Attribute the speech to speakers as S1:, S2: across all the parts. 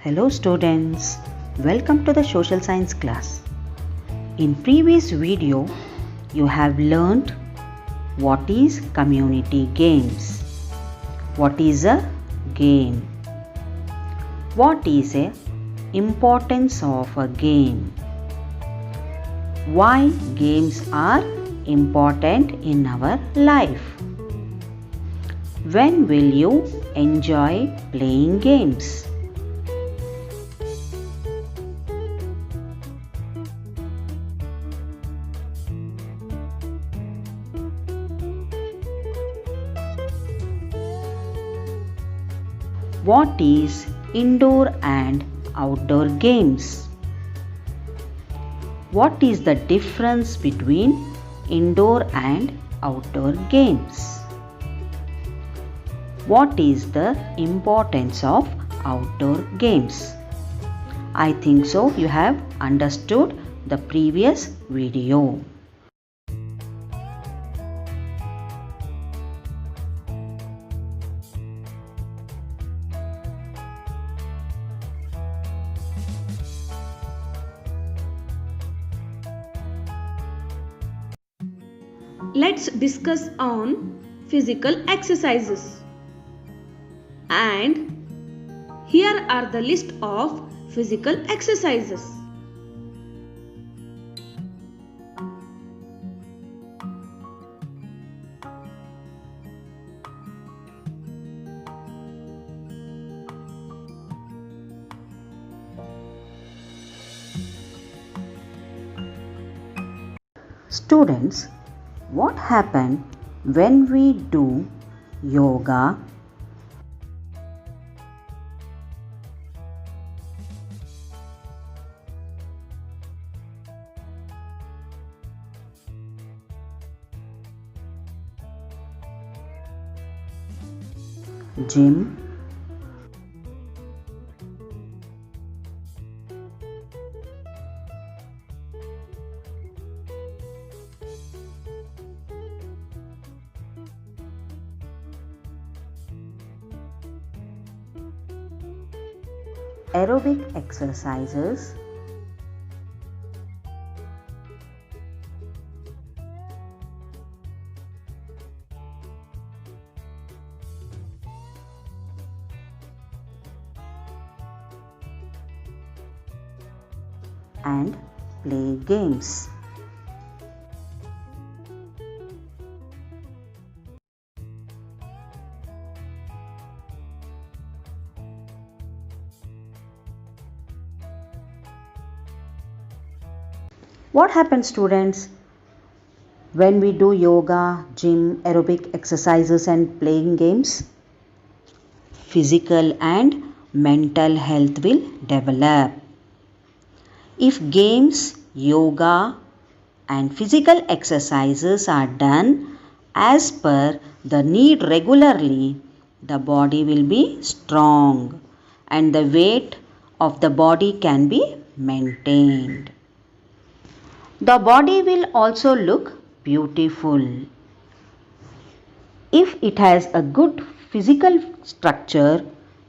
S1: Hello students, welcome to the social science class. In previous video, you have learnt what is community games. What is a game? What is the importance of a game? Why games are important in our life? When will you enjoy playing games? What is indoor and outdoor games? What is the difference between indoor and outdoor games? What is the importance of outdoor games? I think so you have understood the previous video.
S2: Let's discuss on physical exercises. And here are the list of physical exercises.
S1: Students, what happens when we do yoga? Gym, aerobic exercises, and play games. What happens, students, when we do yoga, gym, aerobic exercises and playing games? Physical and mental health will develop. If games, yoga and physical exercises are done as per the need regularly, the body will be strong and the weight of the body can be maintained. The body will also look beautiful. If it has a good physical structure,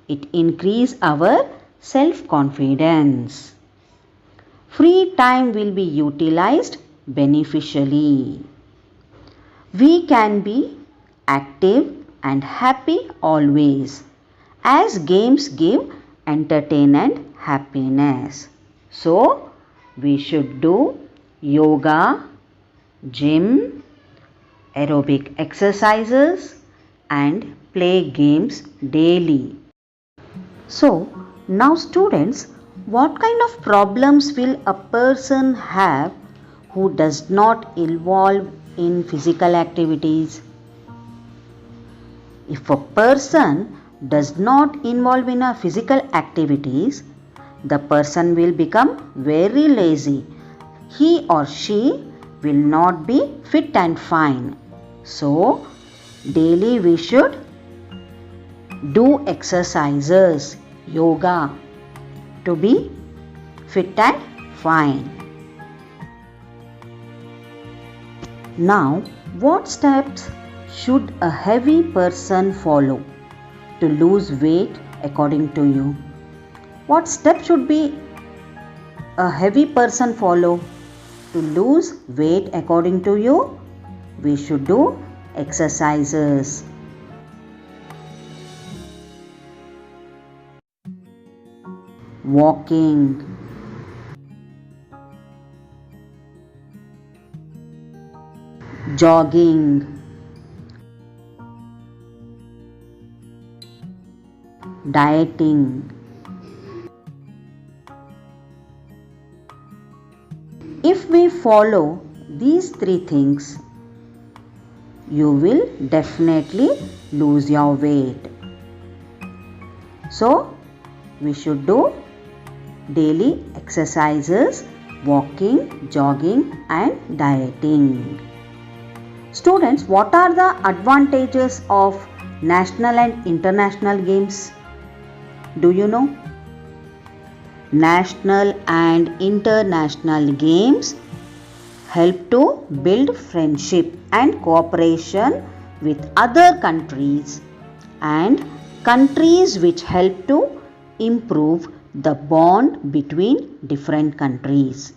S1: it increases our self-confidence. Free time will be utilized beneficially. We can be active and happy always, as games give entertainment and happiness. So, we should do yoga, gym, aerobic exercises and play games daily. So, now students, what kind of problems will a person have who does not involve in physical activities? If a person does not involve in a physical activities, the person will become very lazy. He or she will not be fit and fine. So, daily we should do exercises, yoga to be fit and fine. Now, what steps should a heavy person follow to lose weight according to you? What step should be a heavy person follow to lose weight according to you? We should do exercises. Walking, jogging, dieting. If we follow these three things, you will definitely lose your weight. So, we should do daily exercises, walking, jogging, and dieting. Students, what are the advantages of national and international games? Do you know? National and international games help to build friendship and cooperation with other countries, and countries which help to improve the bond between different countries.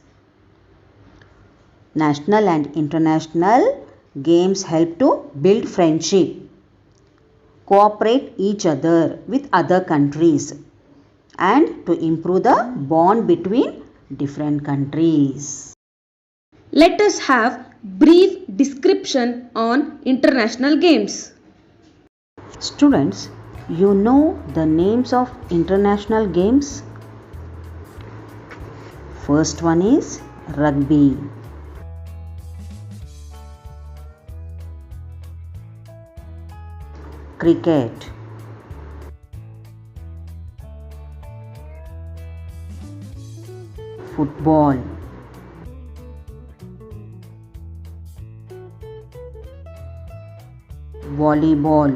S1: National and international games help to build friendship, cooperate each other with other countries, and to improve the bond between different countries.
S2: Let us have brief description on international games.
S1: Students, you know the names of international games? First one is rugby. Cricket. Football. Volleyball.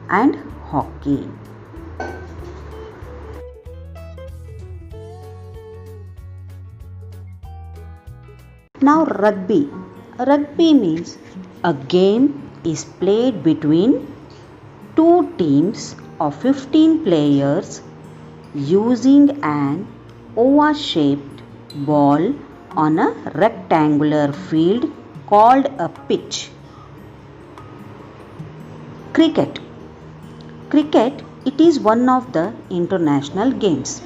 S1: And hockey. Now rugby. Rugby means a game is played between two teams of 15 players using an oval-shaped ball on a rectangular field called a pitch. Cricket. Cricket, it is one of the international games.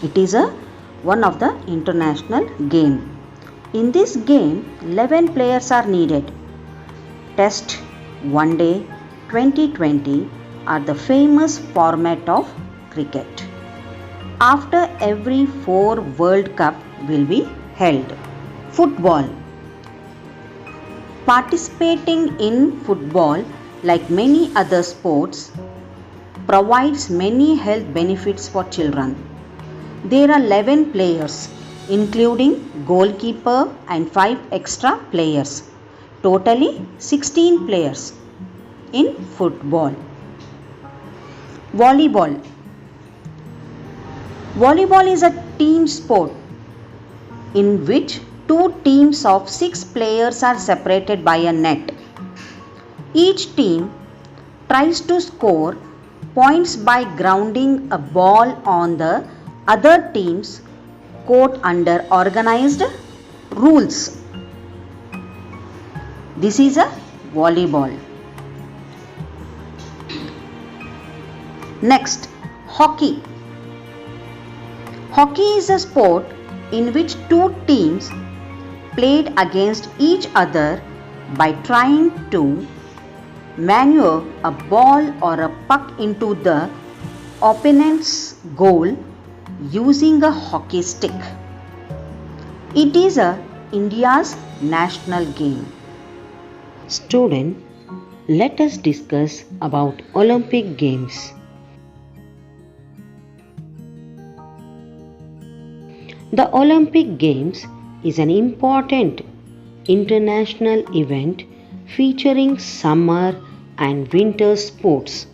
S1: It is one of the international game. In this game, 11 players are needed. Test, One Day, 2020 are the famous format of cricket. After every 4 World Cup will be held. Football. Participating in football, like many other sports, provides many health benefits for children. There are 11 players, including goalkeeper and 5 extra players. Totally 16 players in football. Volleyball. Volleyball is a team sport in which 2 teams of 6 players are separated by a net. Each team tries to score points by grounding a ball on the other team's court under organized rules. This is a volleyball. Next, hockey. Hockey is a sport in which 2 teams played against each other by trying to maneuver a ball or a puck into the opponent's goal using a hockey stick. It is India's national game. Student, let us discuss about Olympic Games. The Olympic Games is an important international event featuring summer and winter sports.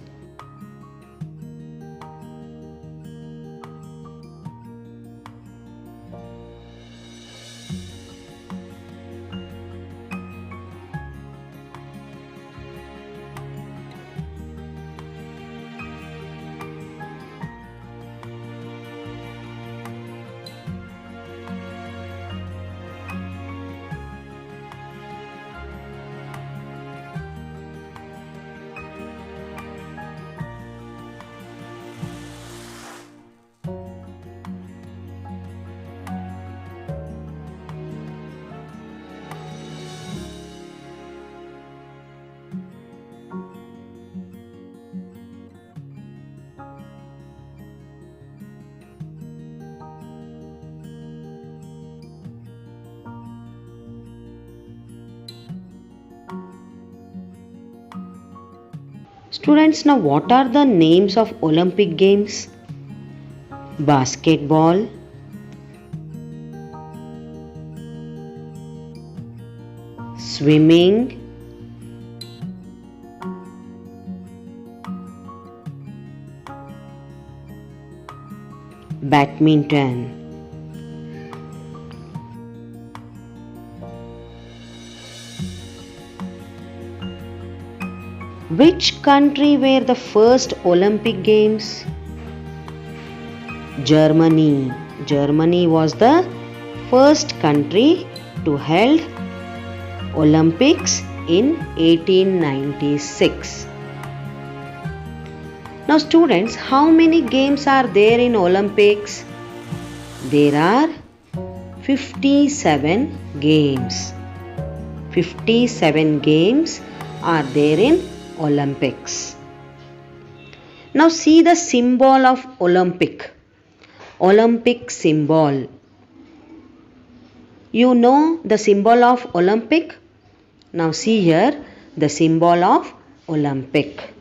S1: Students, now what are the names of Olympic Games? Basketball, swimming, badminton. Which country were the first Olympic Games? Germany. Germany was the first country to hold Olympics in 1896. Now students, how many games are there in Olympics? There are 57 games. 57 games are there in Olympics. Now see the symbol of Olympic. Olympic symbol. You know the symbol of Olympic? Now see here the symbol of Olympic.